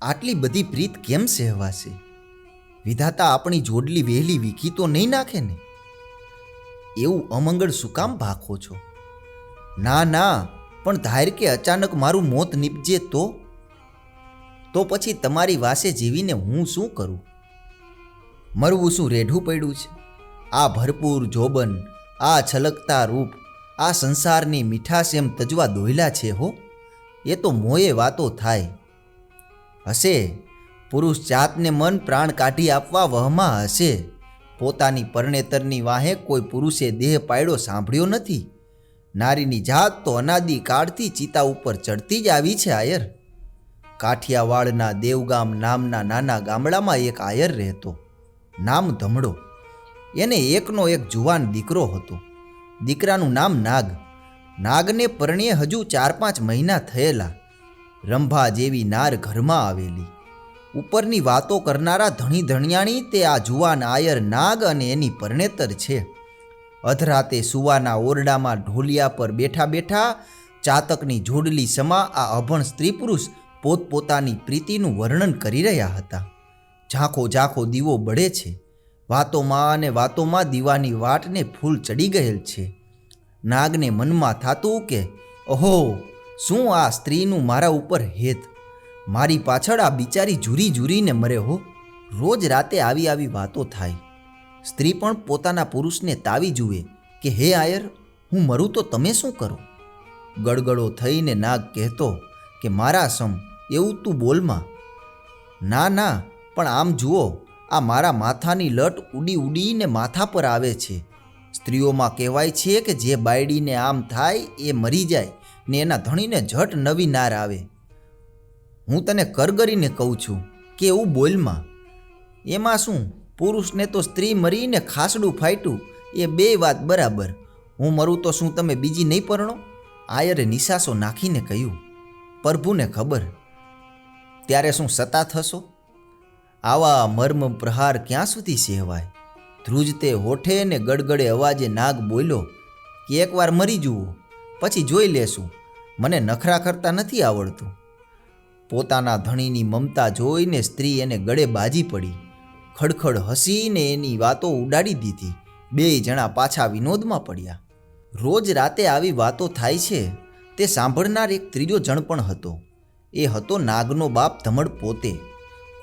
આટલી બધી પ્રીત કેમ સહેવાશે? વિધાતા આપણી જોડલી વહેલી વીખી તો નહીં નાખે ને? એવું અમંગળ શું કામ ભાખો છો? ના ના, પણ ધાર કે અચાનક મારું મોત નીપજે તો પછી તમારી વાસે જીવીને હું શું કરું? મરવું શું રેઢું પડ્યું છે? આ ભરપૂર જોબન, આ છલકતા રૂપ, આ સંસારની મીઠાશ એમ તજવા દોયલા છે હો. એ તો મોયે વાતો થાય. હશે પુરુષ જાતને મન પ્રાણ કાઢી આપવા વહમાં હશે. પોતાની પરણેતરની વાહે કોઈ પુરુષે દેહ પાડ્યો સાંભળ્યો નથી. નારીની જાત તો અનાદિ કાળથી ચિતા ઉપર ચડતી જ આવી છે આયર. કાઠિયાવાડના દેવગામ નામના નાના ગામડામાં એક આયર રહેતો, નામ ધમડો. એને એકનો એક જુવાન દીકરો હતો. દીકરાનું નામ નાગ. નાગને પરણે હજુ 4-5 મહિના થયેલા. રંભા જેવી નાર ઘરમાં આવેલી. ઉપરની વાતો કરનારા ધણી ધણિયાણી તે આ જુવાન આયર નાગ અને એની પરણેતર છે. અધરાતે સુવાના ઓરડામાં ઢોલિયા પર બેઠા બેઠા ચાતકની જોડલી સમા આ અભણ સ્ત્રી પુરુષ પોતપોતાની પ્રીતિનું વર્ણન કરી રહ્યા હતા. ઝાંખો ઝાંખો દીવો બળે છે. વાતોમાં અને વાતોમાં દીવાની વાટને ફૂલ ચડી ગયેલ છે. નાગને મનમાં થાતું કે ઓહો, શું આ સ્ત્રીનું મારા ઉપર હેત! મારી પાછળ આ બિચારી ઝૂરી ઝૂરીને મરે હો. રોજ રાતે આવી આવી વાતો થાય. સ્ત્રી પણ પોતાના પુરુષને તાવી જુએ કે હે આયર, હું મરું તો તમે શું કરો? ગળગળો થઈને નાગ કહેતો કે મારા સમ એવું તું બોલમાં. ના ના, પણ આમ જુઓ, આ મારા માથાની લટ ઉડી ઉડીને માથા પર આવે છે. સ્ત્રીઓમાં કહેવાય છે કે જે બાયડીને આમ થાય એ મરી જાય ને એના ધણીને ઝટ નવી નાર આવે. હું તને કરગરીને કહું છું કે એવું બોલમાં. એમાં શું, પુરુષને તો સ્ત્રી મરીને ખાસડું ફાટ્યું, એ બે વાત બરાબર. હું મરું તો શું તમે બીજી નહીં પરણો? આયરે નિશાસો નાખીને કહ્યું. પ્રભુને ખબર. ત્યારે શું સતા થશો? આવા મર્મ પ્રહાર ક્યાં સુધી સહેવાય? ધ્રુજતે હોઠે ને ગડગડે અવાજે નાગ બોલ્યો કે એકવાર મરી જુઓ, પછી જોઈ લેશું. મને નખરા કરતા નથી આવડતું. પોતાના ધણીની મમતા જોઈને સ્ત્રી એને ગળે બાજી પડી. ખડખડ હસીને એની વાતો ઉડાડી દીધી. 2 જણા પાછા વિનોદમાં પડ્યા. રોજ રાતે આવી વાતો થાય છે તે સાંભળનાર એક ત્રીજો જણ પણ હતો. એ હતો નાગનો બાપ ધમડ પોતે.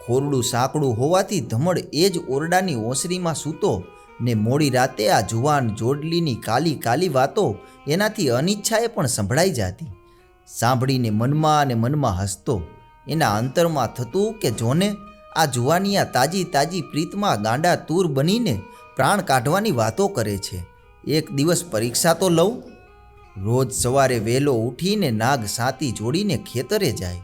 ખોરડું સાંકડું હોવાથી ધમડ એ જ ઓરડાની ઓસરીમાં સૂતો ને મોડી રાતે આ જુવાન જોડલીની કાલી કાલી વાતો એનાથી અનિચ્છાએ પણ સંભળાઈ જાતી. સાંભળીને મનમાં અને મનમાં હસતો. એના અંતરમાં થતું કે જોને, આ જુવાનિયા તાજી તાજી પ્રીતમાં ગાંડા તૂર બનીને પ્રાણ કાઢવાની વાતો કરે છે. એક દિવસ પરીક્ષા તો લઉં. રોજ સવારે વહેલો ઉઠીને નાગ સાતી જોડીને ખેતરે જાય.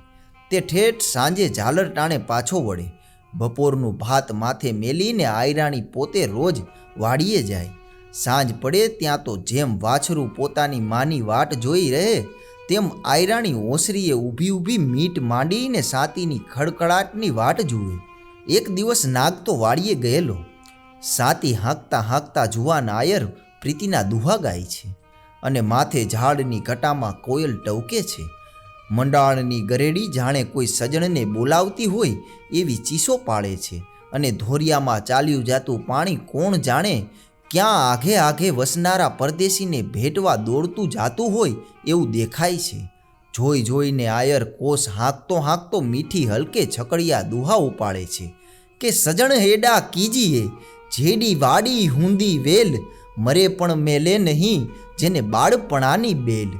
તે ઠેઠ સાંજે ઝાલર ટાણે પાછો વળે. બપોરનું ભાત માથે મેલીને આયરાણી પોતે રોજ વાડીએ જાય. સાંજ પડે ત્યાં તો જેમ વાછરું પોતાની માની વાટ જોઈ રહે તેમ આયરાણી ઓસરીએ ઊભી ઊભી મીટ માંડીને સાતીની ખડખડાટની વાટ જુએ. એક દિવસ નાગ તો વાડીએ ગયેલો. સાતી હાંકતા હાંકતા જુવાન આયર પ્રીતિના દુહા ગાય છે અને માથે ઝાડની ઘટામાં કોયલ ટવકે છે. મંડાણની ગરેડી જાણે કોઈ સજણને બોલાવતી હોય એવી ચીસો પાડે છે અને ધોરિયામાં ચાલ્યું જાતું પાણી કોણ જાણે ક્યાં આઘે આઘે વસનારા પરદેશીને ભેટવા દોડતું જાતું હોય એવું દેખાય છે. જોઈ જોઈને આયર કોસ હાંકતો હાંકતો મીઠી હલકે છકડિયા દુહા ઉપાડે છે કે સજણ હેડા કીજીએ, જેડી વાડી હુંદી વેલ, મરે પણ મેલે નહીં જેને બાળપણાની બેલ.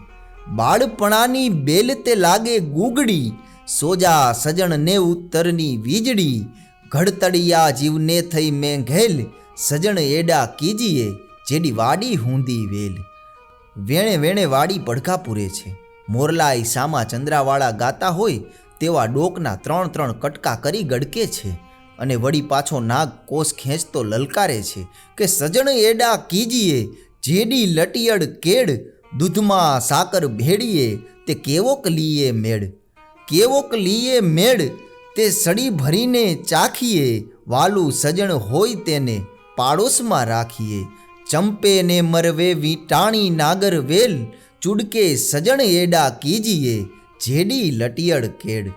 બાળપણાની બેલ તે લાગે ગુગડી, સોજા સજણ ને ઉત્તરની વીજળી. ઘડતડિયા જીવને થઈ મેં ઘેલ, સજણ એડા કીજીએ, જેડી વાડી હુંદી વેલ. વેણે વેણે વાડી પડઘા પૂરે છે. મોરલાઈ સામા ચંદ્રાવાળા ગાતા હોય તેવા ડોકના 3-3 કટકા કરી ગડકે છે અને વળી પાછો નાગ કોસ ખેંચતો લલકારે છે કે સજણ એડા કીજીએ, જેડી લટિયડ કેડ, દૂધમાં સાકર ભેડીએ તે કેવોક લીએ મેળ. કેવોક લીએ મેળ તે સડી ભરીને ચાખીએ, વાલું સજણ હોય તેને પાડોશમાં રાખીએ. ચંપે ને મરવે વીટાણી નાગર વેલ, ચૂડકે સજણ એડા કીજીએ, જેડી લટિયડ કેડ.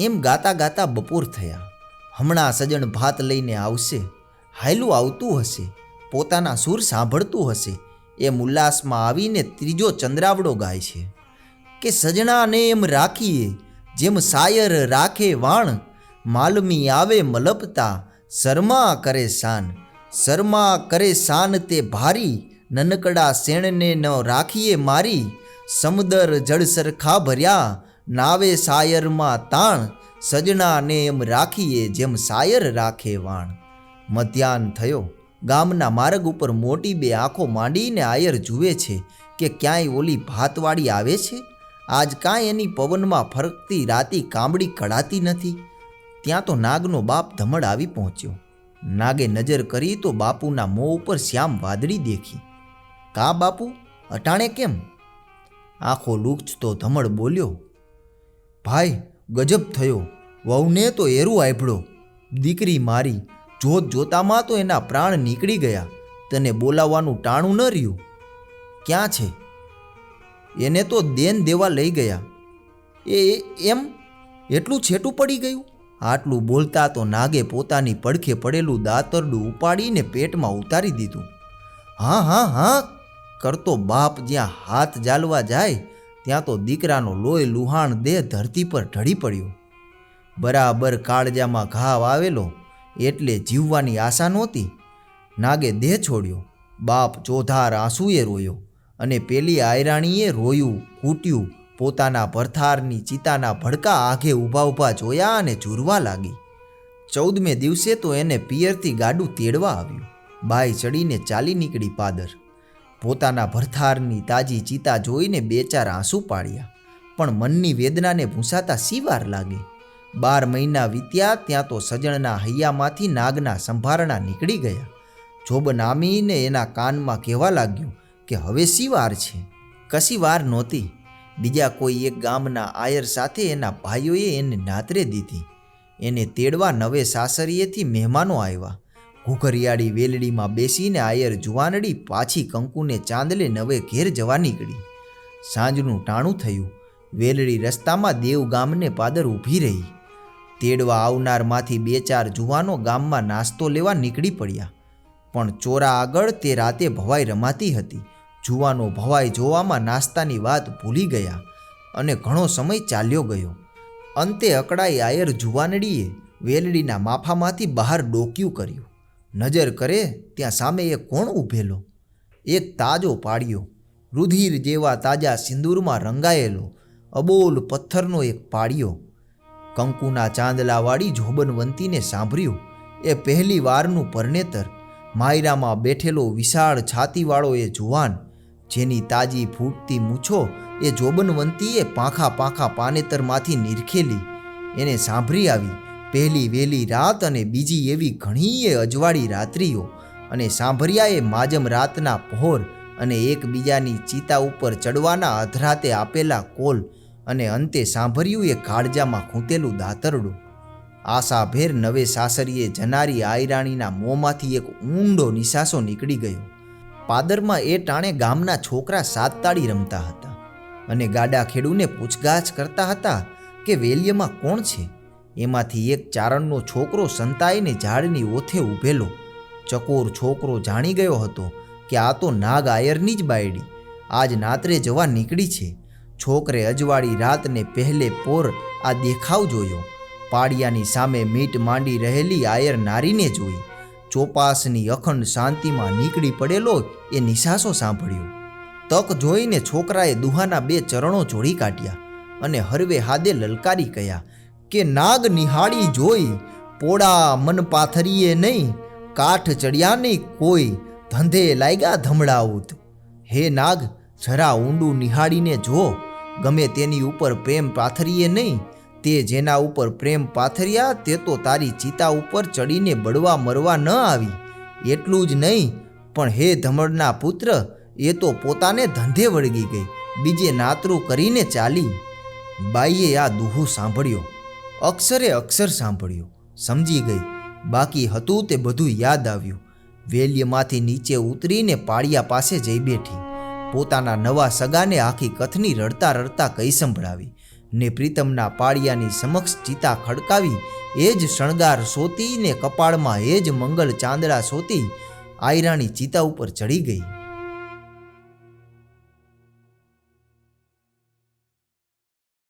એમ ગાતા ગાતા બપોર થયા. હમણાં સજણ ભાત લઈને આવશે, હાયલું આવતું હશે, પોતાના સૂર સાંભળતું હશે એમ ઉલ્લાસમાં આવીને ત્રીજો ચંદ્રાવડો ગાય છે કે સજણાને એમ રાખીએ જેમ સાયર રાખે વાણ, માલમી આવે મલપતા શર્મા કરે શાન. શર્મા કરે શાન તે ભારી, નનકડા શેણને ન રાખીએ મારી. સમદર જળ સરખા ભર્યા, નાવે સાયરમાં તાણ, સજણાને એમ રાખીએ જેમ સાયર રાખે વાણ. મધ્યાહ્ન થયો. ગામના માર્ગ ઉપર મોટી બે આંખો માંડીને આયર જુએ છે કે ક્યાંય ઓલી ભાતવાળી આવે છે. આજ કાંઈ એની પવનમાં ફરકતી રાતી કામડી કઢાતી નથી. ત્યાં તો નાગનો બાપ ધમડ આવી પહોંચ્યો. નાગે નજર કરી તો બાપુના મોં ઉપર શ્યામ વાદળી દેખી. કા બાપુ, અટાણે કેમ? આંખો લૂછતો ધમડ બોલ્યો, ભાઈ ગજબ થયો, વહુને તો એરું આભળો. દીકરી મારી, જોત જોતામાં તો એના પ્રાણ નીકળી ગયા. તને બોલાવવાનું ટાણું ન રહ્યું. ક્યાં છે? એને તો દેન દેવા લઈ ગયા. એમ એટલું છેટું પડી ગયું? આટલું બોલતા તો નાગે પોતાની પડખે પડેલું દાતરડું ઉપાડીને પેટમાં ઉતારી દીધું. હા હા હા કરતો બાપ જ્યાં હાથ જાલવા જાય ત્યાં તો દીકરાનો લોહી લુહાણ દેહ ધરતી પર ઢળી પડ્યો. બરાબર કાળજામાં ઘાવ આવેલો એટલે જીવવાની આશા નહોતી. નાગે દેહ છોડ્યો. બાપ ચોધાર આંસુએ રોયો અને પેલી આયરાણીએ રોયું કૂટ્યું. પોતાના ભરથારની ચિતાના ભડકા આઘે ઊભા ઊભા જોયા અને ઝૂરવા લાગી. 14મે દિવસે તો એને પિયરથી ગાડું તેડવા આવ્યું. બાઈ ચડીને ચાલી નીકળી પાદર. પોતાના ભરથારની તાજી ચિતા જોઈને 2-4 આંસુ પાડ્યા, પણ મનની વેદનાને ભૂંસાતા સી વાર લાગી. 12 મહિના વીત્યા ત્યાં તો સજણના હૈયામાંથી નાગના સંભારણા નીકળી ગયા. જોબ નામીને એના કાનમાં કહેવા લાગ્યું કે હવે સી વાર છે? કશી વાર નહોતી. બીજા કોઈ એક ગામના આયર સાથે એના ભાઈઓએ એને નાતરે દીધી. એને તેડવા નવે સાસરીએથી મહેમાનો આવ્યા. ઘૂઘરિયાળી વેલડીમાં બેસીને આયર જુવાનડી પાછી કંકુને ચાંદલે નવે ઘેર જવા નીકળી. સાંજનું ટાણું થયું. વેલડી રસ્તામાં દેવ ગામને પાદર ઊભી રહી. તેડવા આવનારમાંથી 2-4 જુવાનો ગામમાં નાસ્તો લેવા નીકળી પડ્યા, પણ ચોરા આગળ તે રાતે ભવાઈ રમાતી હતી. જુવાનો ભવાઈ જોવામાં નાસ્તાની વાત ભૂલી ગયા અને ઘણો સમય ચાલ્યો ગયો. અંતે અકળાઈ આયર જુવાનડીએ વેલડીના માફામાંથી બહાર ડોક્યું કર્યું. નજર કરે ત્યાં સામે એક કોણ ઊભેલો. એક તાજો પાડ્યો, રુધિર જેવા તાજા સિંદૂરમાં રંગાયેલો અબોલ પથ્થરનો એક પાડ્યો. કંકુના ચાંદલાવાળી જોબનવંતીને સાંભળ્યું એ પહેલી વારનું પરણેતર. માયરામાં બેઠેલો વિશાળ છાતીવાળો એ જુવાન, જેની તાજી ફૂટતી મૂછો એ જોબનવંતીએ પાંખા પાંખા પાનેતરમાંથી નિરખેલી. એને સાંભળી આવી પહેલી વહેલી રાત અને બીજી એવી ઘણીએ અજવાળી રાત્રિઓ, અને સાંભળ્યા એ માજમ રાતના પહોર અને એકબીજાની ચિતા ઉપર ચડવાના અધરાતે આપેલા કોલ, અને અંતે સાંભળ્યું એ કાળજામાં ખૂંટેલું દાતરડું. આશાભેર નવે સાસરીએ જનારી આયરાણીના મોંમાંથી એક ઊંડો નિસાસો નીકળી ગયો. પાદરમાં એ ટાણે ગામના છોકરા 7 તાળી રમતા હતા અને ગાડા ખેડૂને પૂછગાછ કરતા હતા કે વેલ્યમાં કોણ છે. એમાંથી એક ચારણનો છોકરો સંતાઈને ઝાડની ઓથે ઊભેલો. ચકોર છોકરો જાણી ગયો હતો કે આ તો નાગ આયરની જ બાયડી આજ નાતરે જવા નીકળી છે. છોકરે અજવાળી રાતને પહેલે પોર આ દેખાવ જોયો. પાડિયાની સામે મીટ માંડી રહેલી આયર નારીને જોઈ. ચોપાસની અખંડ શાંતિમાં નીકળી પડેલો એ નિસાસો સાંભળ્યો. તક જોઈને છોકરાએ દુહાના 2 ચરણો જોડી કાઢ્યા અને હરવે હાદે લલકારી કહ્યા કે નાગ નિહાળી જોઈ, પોડા મન પાથરીએ નહીં, કાઠ ચડ્યા નહીં કોઈ, ધંધે લાગ્યા ધમડાઉત. હે નાગ, જરા ઊંડું નિહાળીને જો, ગમે તેની ઉપર પ્રેમ પાથરીએ નહીં. તે જેના ઉપર પ્રેમ પાથર્યા તે તો તારી ચિતા ઉપર ચડીને બળવા મરવા ન આવી. એટલું જ નહીં, પણ હે ધમડના પુત્ર, એ તો પોતાને ધંધે વળગી ગઈ, બીજે નાતરું કરીને ચાલી. બાઈએ આ દુહું સાંભળ્યો, અક્ષરે અક્ષર સાંભળ્યો, સમજી ગઈ. બાકી હતું તે બધું યાદ આવ્યું. વેલ્યમાંથી નીચે ઉતરીને પાળિયા પાસે જઈ બેઠી. પોતાના નવા સગાને આખી કથની રડતા રડતા કહી સંભળાવી. ને પ્રીતમના પાળિયાની સમક્ષ ચિતા ખડકાવી એ જ શણગાર સોતી ને કપાળમાં એ જ મંગળ ચાંદડા સોતી આયરાણી ચિતા ઉપર ચડી ગઈ.